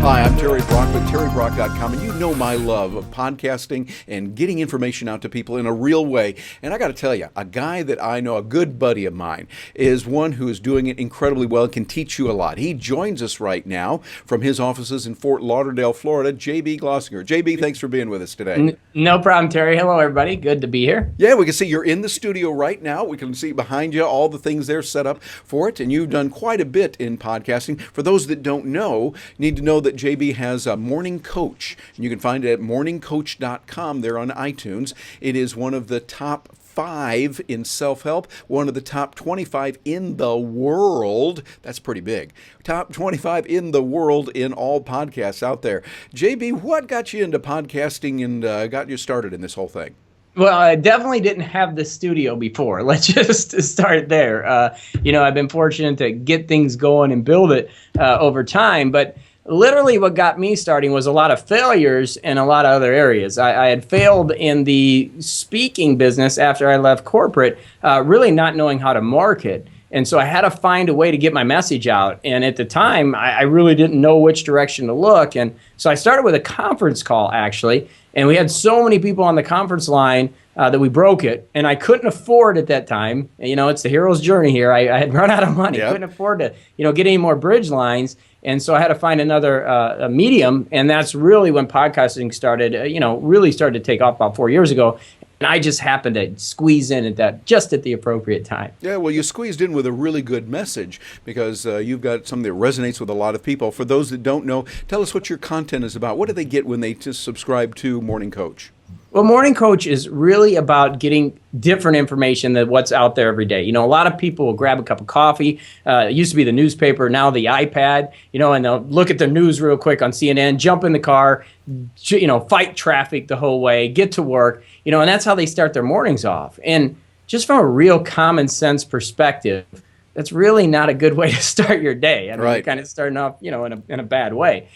Hi, I'm Terry Brock with TerryBrock.com, and you know my love of podcasting and getting information out to people in a real way. And I got to tell you, a guy that I know, a good buddy of mine, is one who is doing it incredibly well and can teach you a lot. He joins us right now from his offices in Fort Lauderdale, Florida, JB Glossinger. JB, thanks for being with us today. No problem, Terry. Hello, everybody. Good to be here. Yeah, we can see you're in the studio right now. We can see behind you all the things there set up for it, and you've done quite a bit in podcasting. For those that don't know, you need to know that JB has a Morning Coach, and you can find it at morningcoach.com there on iTunes. It is one of the top 5 in self-help, one of the top 25 in the world. That's pretty big. Top 25 in the world in all podcasts out there. JB, what got you into podcasting and got you started in this whole thing? Well, I definitely didn't have the studio before. Let's just start there. I've been fortunate to get things going and build it over time, but literally what got me starting was a lot of failures in a lot of other areas. I had failed in the speaking business after I left corporate, really not knowing how to market. And so I had to find a way to get my message out. And at the time, I really didn't know which direction to look. And so I started with a conference call, actually. And we had so many people on the conference line that we broke it. And I couldn't afford at that time. It's the hero's journey here. I had run out of money. Yep. Couldn't afford to, get any more bridge lines. And so I had to find another a medium. And that's really when podcasting started, really started to take off about 4 years ago. And I just happened to squeeze in at that just at the appropriate time. Yeah, well, you squeezed in with a really good message because you've got something that resonates with a lot of people. For those that don't know, tell us what your content is about. What do they get when they just subscribe to Morning Coach? Well, Morning Coach is really about getting different information than what's out there every day. A lot of people will grab a cup of coffee. It used to be the newspaper, now the iPad, and they'll look at the news real quick on CNN, jump in the car, fight traffic the whole way, get to work, and that's how they start their mornings off. And just from a real common sense perspective, that's really not a good way to start your day. I mean, right. You're kind of starting off, in a bad way.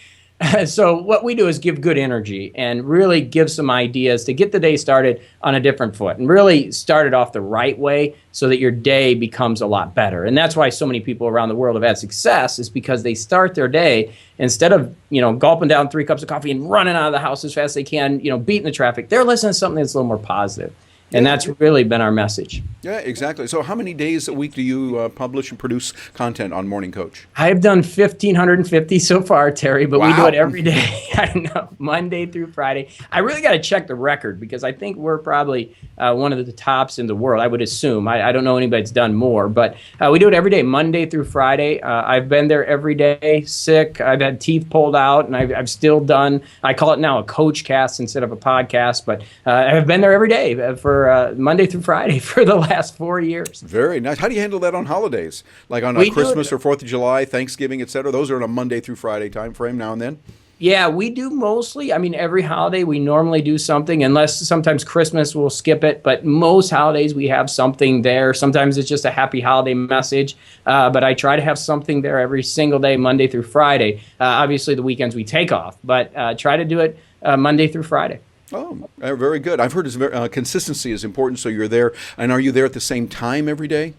So what we do is give good energy and really give some ideas to get the day started on a different foot and really start it off the right way so that your day becomes a lot better. And that's why so many people around the world have had success, is because they start their day instead of, gulping down 3 cups of coffee and running out of the house as fast as they can, beating the traffic. They're listening to something that's a little more positive. And that's really been our message. Yeah, exactly. So how many days a week do you publish and produce content on Morning Coach? I've done 1,550 so far, Terry, but Wow. We do it every day. I know, Monday through Friday. I really got to check the record because I think we're probably one of the tops in the world, I would assume. I don't know anybody that's done more, but we do it every day, Monday through Friday. I've been there every day, sick. I've had teeth pulled out, and I've still done, I call it now a coach cast instead of a podcast, but I've been there every day for Monday through Friday for the last 4 years. Very nice. How do you handle that on holidays? Like on Christmas or 4th of July, Thanksgiving, et cetera? Those are on a Monday through Friday time frame now and then? Yeah, we do mostly. I mean, every holiday we normally do something, unless sometimes Christmas we'll skip it. But most holidays we have something there. Sometimes it's just a happy holiday message. But I try to have something there every single day, Monday through Friday. Obviously, the weekends we take off, but try to do it Monday through Friday. Oh, very good. I've heard consistency is important, so you're there. And are you there at the same time every day?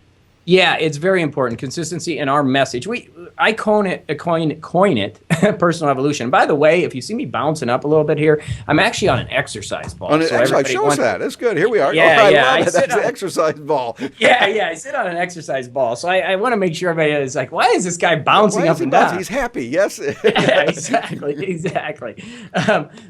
Yeah, it's very important. Consistency in our message. I coin it personal evolution. By the way, if you see me bouncing up a little bit here, I'm actually on an exercise ball. On an exercise, show us that. That's good. Here we are. Yeah, That's an exercise ball. Yeah, I sit on an excercise ball. So I want to make sure everybody is like, why is this guy bouncing up and down? He's happy, yes. Yeah, exactly.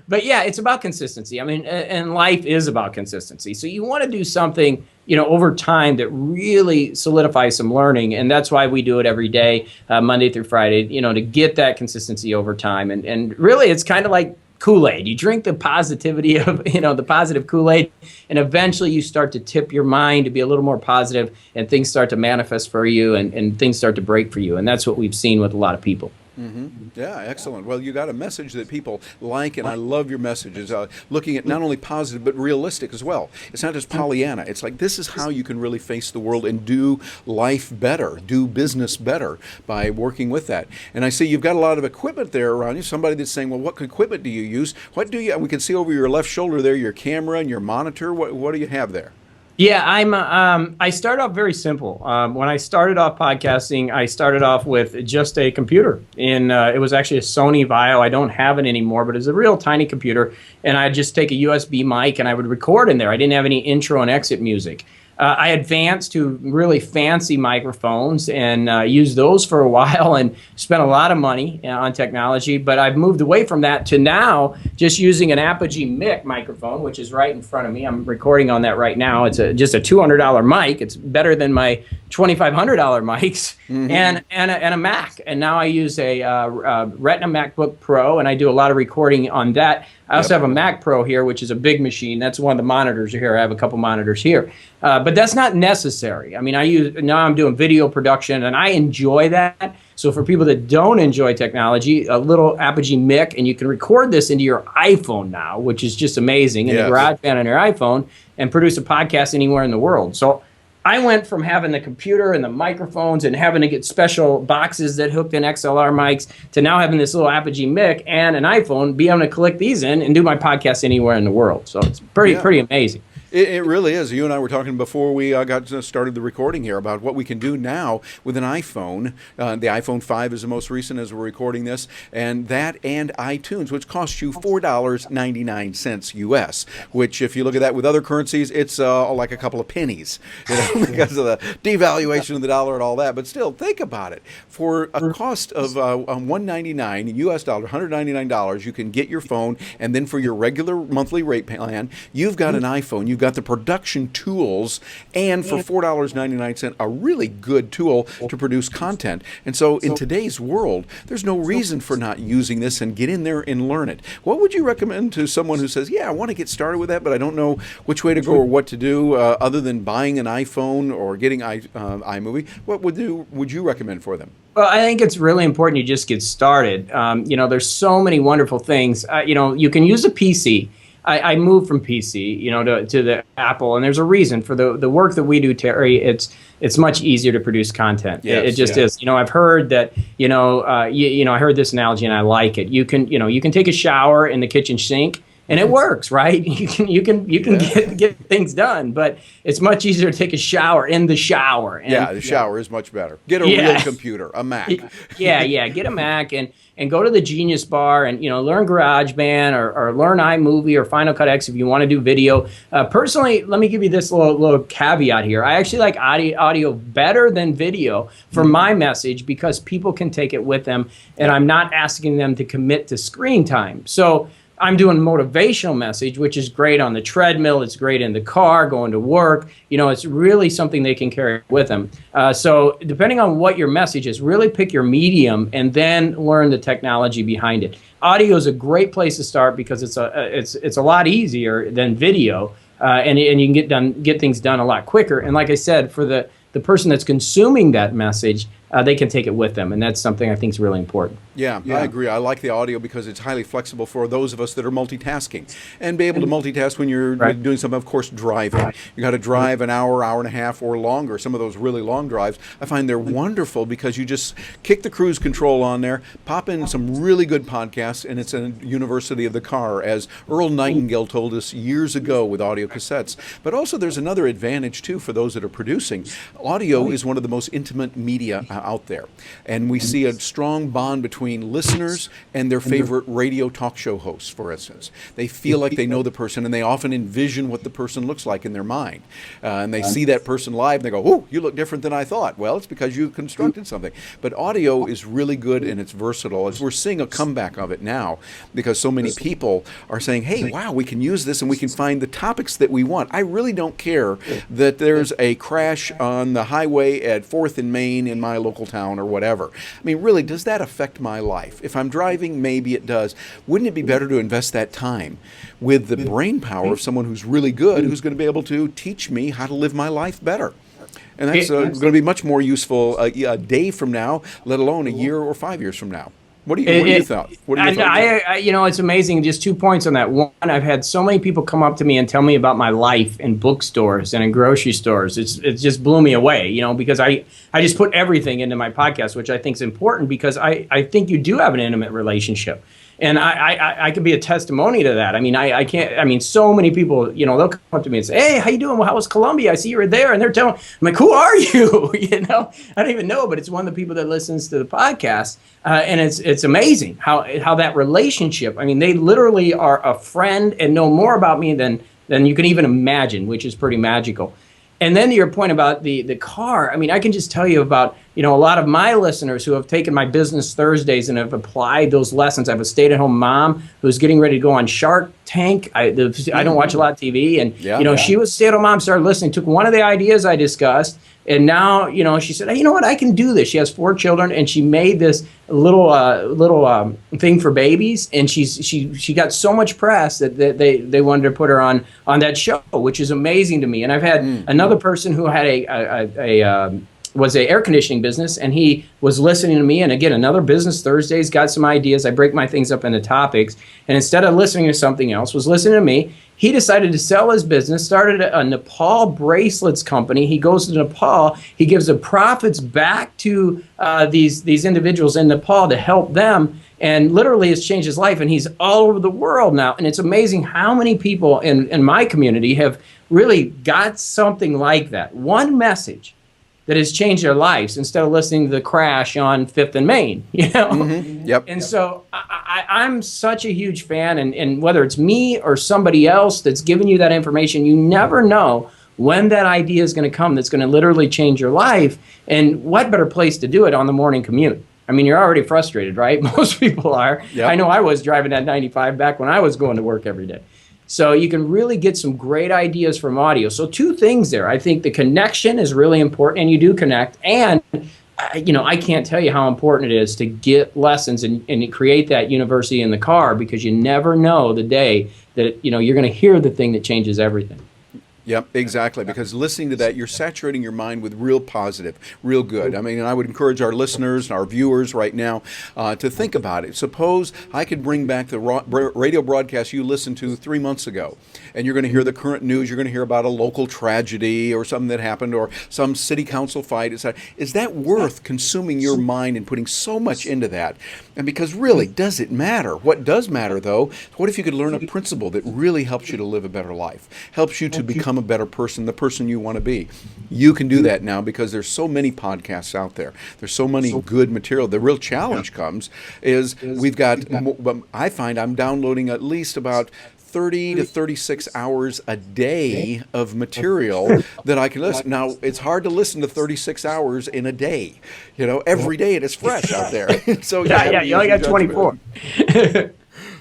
But yeah, it's about consistency. I mean, and life is about consistency. So you want to do something, over time that really solidifies some learning. And that's why we do it every day, Monday through Friday, to get that consistency over time. And really, it's kind of like Kool-Aid. You drink the positivity of, the positive Kool-Aid, and eventually you start to tip your mind to be a little more positive, and things start to manifest for you, and things start to break for you. And that's what we've seen with a lot of people. Mm-hmm. Yeah, excellent. Well, you got a message that people like, and I love your messages. Looking at not only positive but realistic as well. It's not just Pollyanna. It's like this is how you can really face the world and do life better, do business better by working with that. And I see you've got a lot of equipment there around you. Somebody that's saying, "Well, what equipment do you use? What do you?" We can see over your left shoulder there your camera and your monitor. What do you have there? Yeah, I started off very simple. When I started off podcasting, I started off with just a computer, and it was actually a Sony Vaio. I don't have it anymore, but it's a real tiny computer, and I'd just take a USB mic and I would record in there. I didn't have any intro and exit music. I advanced to really fancy microphones and used those for a while and spent a lot of money on technology. But I've moved away from that to now just using an Apogee mic microphone, which is right in front of me. I'm recording on that right now. It's just a $200 mic. It's better than my $2,500 mics and a Mac. And now I use a Retina MacBook Pro, and I do a lot of recording on that. I also have a Mac Pro here, which is a big machine. That's one of the monitors here. I have a couple monitors here. But that's not necessary. I mean, now I'm doing video production, and I enjoy that. So for people that don't enjoy technology, a little Apogee mic, and you can record this into your iPhone now, which is just amazing, in the GarageBand on your iPhone, and produce a podcast anywhere in the world. So I went from having the computer and the microphones and having to get special boxes that hooked in XLR mics to now having this little Apogee mic and an iPhone, be able to click these in and do my podcast anywhere in the world. So it's pretty amazing. It really is. You and I were talking before we got started the recording here about what we can do now with an iPhone. The iPhone 5 is the most recent as we're recording this, and that and iTunes, which costs you $4.99 US, which if you look at that with other currencies, it's like a couple of pennies, because of the devaluation of the dollar and all that. But still, think about it. For a cost of $199 US dollar, $199, you can get your phone, and then for your regular monthly rate plan, you've got an iPhone. You've got the production tools, and for $4.99, a really good tool to produce content. And so in today's world, there's no reason for not using this, and get in there and learn it. What would you recommend to someone who says, yeah, I want to get started with that, but I don't know which way to go or what to do other than buying an iPhone or getting iMovie? What would you recommend for them? Well, I think it's really important you just get started. There's so many wonderful things. You can use a PC. I moved from PC, to the Apple, and there's a reason for the work that we do, Terry. It's much easier to produce content. Yes, it just is. I've heard that. I heard this analogy, and I like it. You can take a shower in the kitchen sink, and it works, right? You can get things done, but it's much easier to take a shower in the shower. And, the shower is much better. Get a real computer, a Mac. Get a Mac and go to the Genius Bar and learn GarageBand or learn iMovie or Final Cut X if you want to do video. Personally, let me give you this little caveat here. I actually like audio better than video for my message because people can take it with them, and I'm not asking them to commit to screen time. So I'm doing motivational message, which is great on the treadmill. It's great in the car, going to work. It's really something they can carry with them. So depending on what your message is, really pick your medium and then learn the technology behind it. Audio is a great place to start because it's a lot easier than video, and you can get things done a lot quicker. And like I said, for the person that's consuming that message, they can take it with them, and that's something I think is really important. Yeah, I agree. I like the audio because it's highly flexible for those of us that are multitasking. And be able to multitask when you're doing something, of course, driving. You got to drive an hour, hour and a half, or longer. Some of those really long drives, I find they're wonderful because you just kick the cruise control on there, pop in some really good podcasts, and it's a university of the car, as Earl Nightingale told us years ago with audio cassettes. But also there's another advantage, too, for those that are producing. Audio is one of the most intimate media out there. And we see a strong bond between listeners and their favorite radio talk show hosts, for instance. They feel like they know the person, and they often envision what the person looks like in their mind. And they see that person live, and they go, oh, you look different than I thought. Well, it's because you constructed something. But audio is really good, and it's versatile. As we're seeing a comeback of it now, because so many people are saying, hey, wow, we can use this, and we can find the topics that we want. I really don't care that there's a crash on the highway at 4th and Main in my local town or whatever. I mean, really, does that affect my life? If I'm driving, maybe it does. Wouldn't it be better to invest that time with the brain power of someone who's really good, who's going to be able to teach me how to live my life better? And that's going to be much more useful a day from now, let alone a year or 5 years from now. What do you thought? It's amazing. Just 2 points on that. One, I've had so many people come up to me and tell me about my life in bookstores and in grocery stores. It just blew me away, because I just put everything into my podcast, which I think is important because I think you do have an intimate relationship. And I could be a testimony to that. I mean, I can't, I mean, so many people, they'll come up to me and say, hey, how you doing? Well, how was Columbia? I see you were there. And they're telling, I'm like, who are you? I don't even know, but it's one of the people that listens to the podcast. And it's amazing how that relationship, I mean, they literally are a friend and know more about me than you can even imagine, which is pretty magical. And then to your point about the car, I mean, I can just tell you about, a lot of my listeners who have taken my Business Thursdays and have applied those lessons. I have a stay-at-home mom who's getting ready to go on Shark Tank. I don't watch a lot of TV. And, she was a stay-at-home mom, started listening, took one of the ideas I discussed. And now, she said, hey, you know what, I can do this. She has 4 children, and she made this little thing for babies. And she got so much press that they wanted to put her on that show, which is amazing to me. And I've had another person who had was a air conditioning business, and he was listening to me. And again, another Business Thursdays, got some ideas. I break my things up into topics. And instead of listening to something else, was listening to me. He decided to sell his business, started a Nepal bracelets company. He goes to Nepal. He gives the profits back to these individuals in Nepal to help them. And literally has changed his life. And he's all over the world now. And it's amazing how many people in my community have really got something like that. One message that has changed their lives instead of listening to the crash on 5th and Main, Mm-hmm. Yep. And so I'm such a huge fan, and whether it's me or somebody else that's giving you that information, you never know when that idea is going to come that's going to literally change your life. And what better place to do it on the morning commute? I mean, you're already frustrated, right? Most people are. Yep. I know I was driving that 95 back when I was going to work every day. So you can really get some great ideas from audio. So 2 things there. I think the connection is really important, and you do connect. And, I can't tell you how important it is to get lessons and create that university in the car, because you never know the day that, you're going to hear the thing that changes everything. Yep, exactly. Because listening to that, you're saturating your mind with real positive, real good. I mean, and I would encourage our listeners and our viewers right now to think about it. Suppose I could bring back the radio broadcast you listened to 3 months ago, and you're going to hear the current news. You're going to hear about a local tragedy or something that happened or some city council fight. Is that worth consuming your mind and putting so much into that? And because really, does it matter? What does matter, though, what if you could learn a principle that really helps you to live a better life, helps you to become a better person, the person you want to be? You can do that now because there's so many podcasts out there. There's so many good material. The real challenge comes is we've got, I find I'm downloading at least about 30 to 36 hours a day of material that I can listen. Now, it's hard to listen to 36 hours in a day. Every day it is fresh out there. So you only got 24.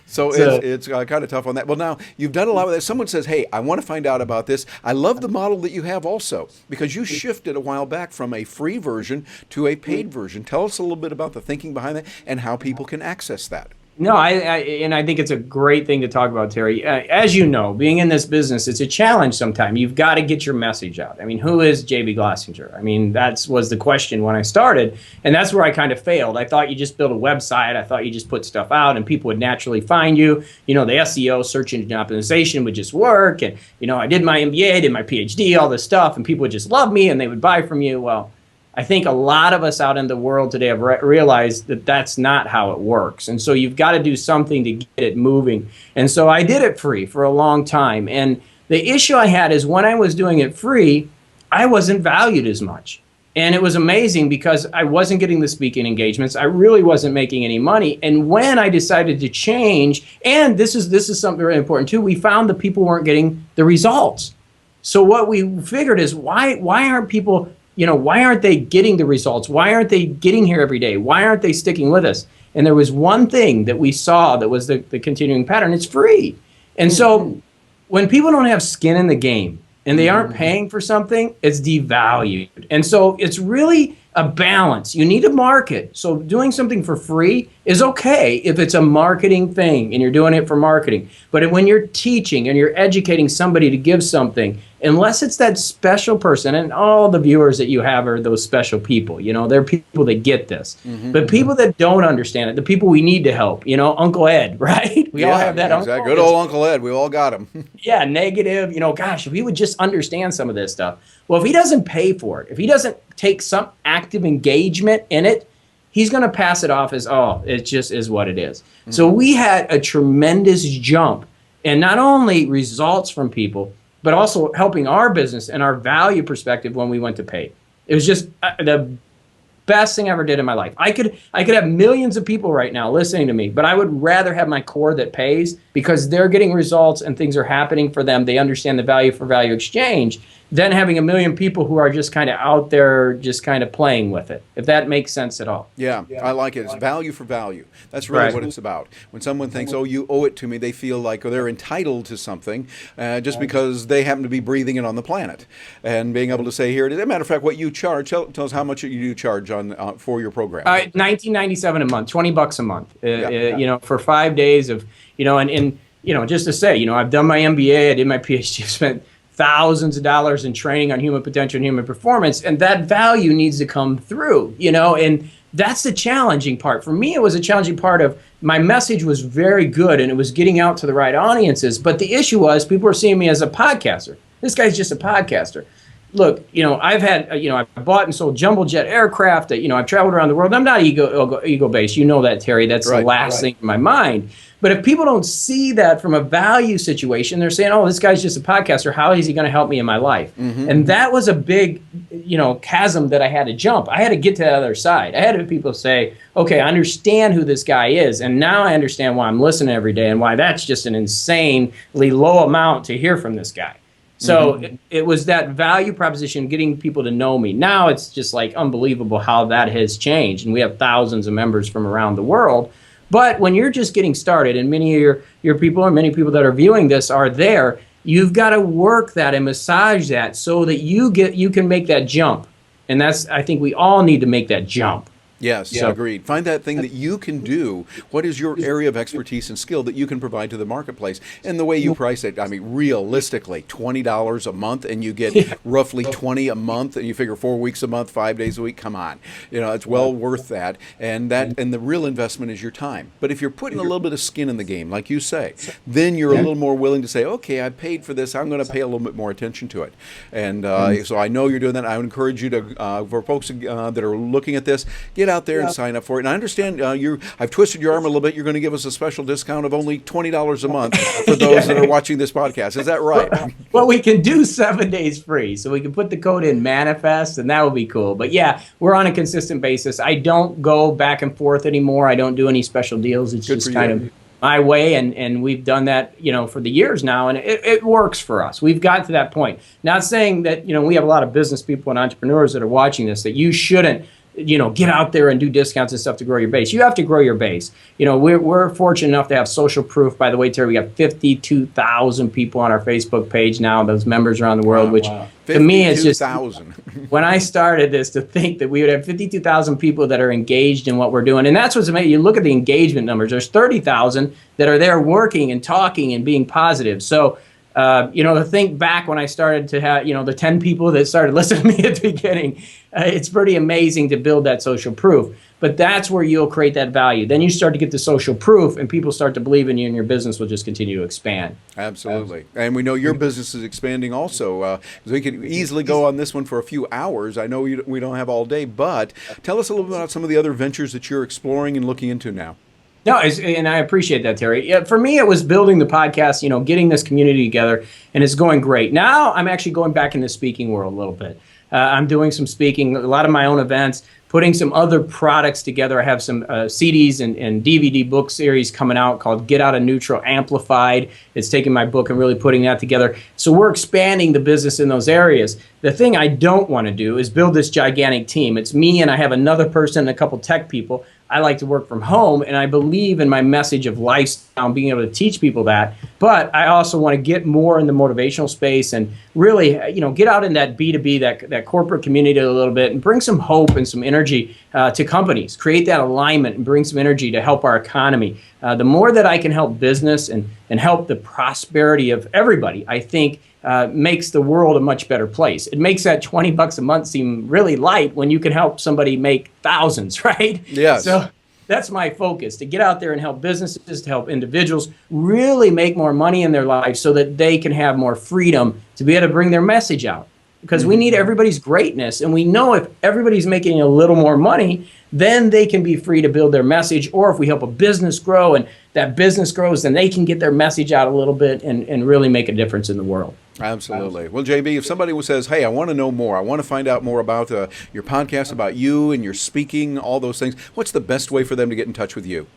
So it's kind of tough on that. Well, now, you've done a lot with that. Someone says, hey, I want to find out about this. I love the model that you have also, because you shifted a while back from a free version to a paid version. Tell us a little bit about the thinking behind that and how people can access that. No, I think it's a great thing to talk about, Terry. As you know, being in this business, it's a challenge sometimes. You've got to get your message out. I mean, who is J.B. Glossinger? I mean, that was the question when I started, and that's where I kind of failed. I thought you just built a website. I thought you just put stuff out, and people would naturally find you. The SEO, search engine optimization, would just work. And, I did my MBA, did my PhD, all this stuff, and people would just love me, and they would buy from you. Well, I think a lot of us out in the world today have realized that that's not how it works. And so you've got to do something to get it moving. And so I did it free for a long time. And the issue I had is when I was doing it free, I wasn't valued as much. And it was amazing because I wasn't getting the speaking engagements. I really wasn't making any money. And when I decided to change, and this is something really important too, we found that people weren't getting the results. So what we figured is why aren't people, why aren't they getting the results? Why aren't they getting here every day? Why aren't they sticking with us? And there was one thing that we saw that was the continuing pattern. It's free. And so when people don't have skin in the game and they aren't paying for something, it's devalued. And so it's really a balance. You need to market. So doing something for free is okay if it's a marketing thing and you're doing it for marketing. But when you're teaching and you're educating somebody to give something, unless it's that special person, and all the viewers that you have are those special people, they're people that get this. But people that don't understand it, the people we need to help, Uncle Ed, right? We all have that uncle. Good old Uncle Ed. We all got him. Yeah, negative, gosh, if he would just understand some of this stuff. Well, if he doesn't pay for it, if he doesn't take some active engagement in it, he's going to pass it off as, oh, it just is what it is. So we had a tremendous jump, and not only results from people, but also helping our business and our value perspective when we went to paid. It was just the best thing I ever did in my life. I could have millions of people right now listening to me, but I would rather have my core that pays, because they're getting results and things are happening for them. They understand the value for value exchange, than having a million people who are just kind of out there just kind of playing with it, if that makes sense at all. Yeah, I like it. It's value for value. That's really Right. what it's about. When someone thinks, oh, you owe it to me, they feel like they're entitled to something just because they happen to be breathing it on the planet. And being able to say, here it is. As a matter of fact, what you charge, tell us how much you do charge on for your program. $19.97 a month, $20 a month, Yeah. for 5 days of, and just to say, I've done my MBA, I did my PhD, I've spent thousands of dollars in training on human potential and human performance, and that value needs to come through, and that's the challenging part. For me, it was a challenging part of my message was very good and it was getting out to the right audiences, but the issue was people were seeing me as a podcaster. This guy's just a podcaster. Look, I've had, I've bought and sold jumbo jet aircraft. I've traveled around the world. I'm not ego-based. You know that, Terry. That's the last thing in my mind. But if people don't see that from a value situation, they're saying, oh, this guy's just a podcaster. How is he going to help me in my life? And that was a big, chasm that I had to jump. I had to get to the other side. I had to people say, okay, I understand who this guy is. And now I understand why I'm listening every day and why that's just an insanely low amount to hear from this guy. So it was that value proposition, getting people to know me. Now it's just like unbelievable how that has changed. And we have thousands of members from around the world. But when you're just getting started, and many of your people or many people that are viewing this are there, you've got to work that and massage that so that you can make that jump. And I think we all need to make that jump. Yes, agreed. Find that thing that you can do. What is your area of expertise and skill that you can provide to the marketplace? And the way you price it, I mean, realistically, $20 a month, and you get roughly 20 a month, and you figure 4 weeks a month, 5 days a week. Come on, it's well worth that. And the real investment is your time. But if you're putting a little bit of skin in the game, like you say, then you're a little more willing to say, okay, I paid for this. I'm going to pay a little bit more attention to it. And so I know you're doing that. I would encourage you to, for folks that are looking at this, get out there and sign up for it. And I understand I've twisted your arm a little bit. You're going to give us a special discount of only $20 a month for those that are watching this podcast. Is that right? Well, we can do 7 days free. So we can put the code in manifest, and that would be cool. But yeah, we're on a consistent basis. I don't go back and forth anymore. I don't do any special deals. It's just kind of my way. And we've done that, for the years now. And it works for us. We've got to that point. Not saying that, we have a lot of business people and entrepreneurs that are watching this, that you shouldn't get out there and do discounts and stuff to grow your base. You have to grow your base. We're fortunate enough to have social proof. By the way, Terry, we got 52,000 people on our Facebook page now, those members around the world, which to me is just, when I started this, to think that we would have 52,000 people that are engaged in what we're doing. And that's what's amazing. You look at the engagement numbers, there's 30,000 that are there working and talking and being positive. So, to think back when I started to have, the 10 people that started listening to me at the beginning, it's pretty amazing to build that social proof. But that's where you'll create that value. Then you start to get the social proof, and people start to believe in you, and your business will just continue to expand. Absolutely. And we know your business is expanding also. We could easily go on this one for a few hours. I know we don't have all day, but tell us a little bit about some of the other ventures that you're exploring and looking into now. No, and I appreciate that, Terry. Yeah, for me, it was building the podcast, getting this community together, and it's going great. Now I'm actually going back in the speaking world a little bit. I'm doing some speaking, a lot of my own events, putting some other products together. I have some CDs and DVD book series coming out called Get Out of Neutral Amplified. It's taking my book and really putting that together. So we're expanding the business in those areas. The thing I don't want to do is build this gigantic team. It's me, and I have another person and a couple tech people. I like to work from home, and I believe in my message of lifestyle and being able to teach people that. But I also want to get more in the motivational space and really, get out in that B2B, that corporate community a little bit, and bring some hope and some energy to companies. Create that alignment and bring some energy to help our economy. The more that I can help business and help the prosperity of everybody, I think makes the world a much better place. It makes that $20 a month seem really light when you can help somebody make thousands, right? Yes. So that's my focus, to get out there and help businesses, to help individuals really make more money in their lives so that they can have more freedom to be able to bring their message out. because we need everybody's greatness. And we know if everybody's making a little more money, then they can be free to build their message. Or if we help a business grow and that business grows, then they can get their message out a little bit and really make a difference in the world. Absolutely. Well, JB, if somebody says, hey, I want to know more, I want to find out more about your podcast, about you and your speaking, all those things, what's the best way for them to get in touch with you?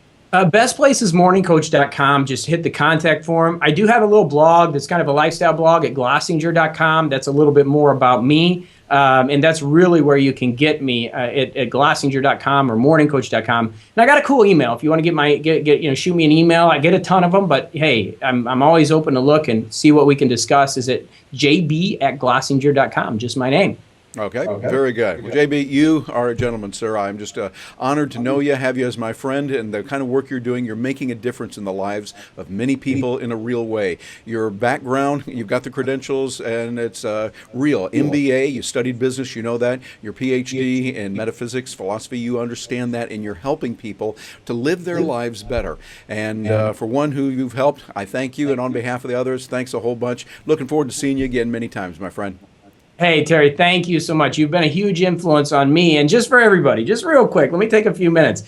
Best place is morningcoach.com. Just hit the contact form. I do have a little blog that's kind of a lifestyle blog at glossinger.com. That's a little bit more about me. And that's really where you can get me at glossinger.com or morningcoach.com. And I got a cool email. If you want to get shoot me an email. I get a ton of them, but hey, I'm always open to look and see what we can discuss. Is at jb@glossinger.com, just my name. Okay, very good. Well, JB, you are a gentleman, sir. I'm just honored to know you, have you as my friend, and the kind of work you're doing. You're making a difference in the lives of many people in a real way. Your background, you've got the credentials, and it's real. MBA, you studied business, you know that. Your PhD in metaphysics, philosophy, you understand that, and you're helping people to live their lives better. And for one who you've helped, I thank you, and on behalf of the others, thanks a whole bunch. Looking forward to seeing you again many times, my friend. Hey, Terry, thank you so much. You've been a huge influence on me and just for everybody. Just real quick, let me take a few minutes.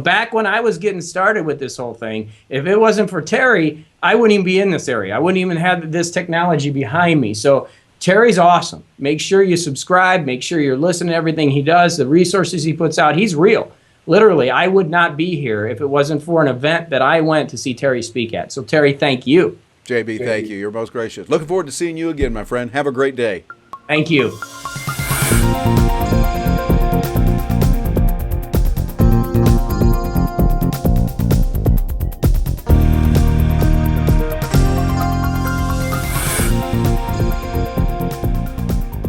Back when I was getting started with this whole thing, if it wasn't for Terry, I wouldn't even be in this area. I wouldn't even have this technology behind me. So Terry's awesome. Make sure you subscribe. Make sure you're listening to everything he does, the resources he puts out. He's real. Literally, I would not be here if it wasn't for an event that I went to see Terry speak at. So Terry, thank you. JB, thank you. You're most gracious. Looking forward to seeing you again, my friend. Have a great day. Thank you.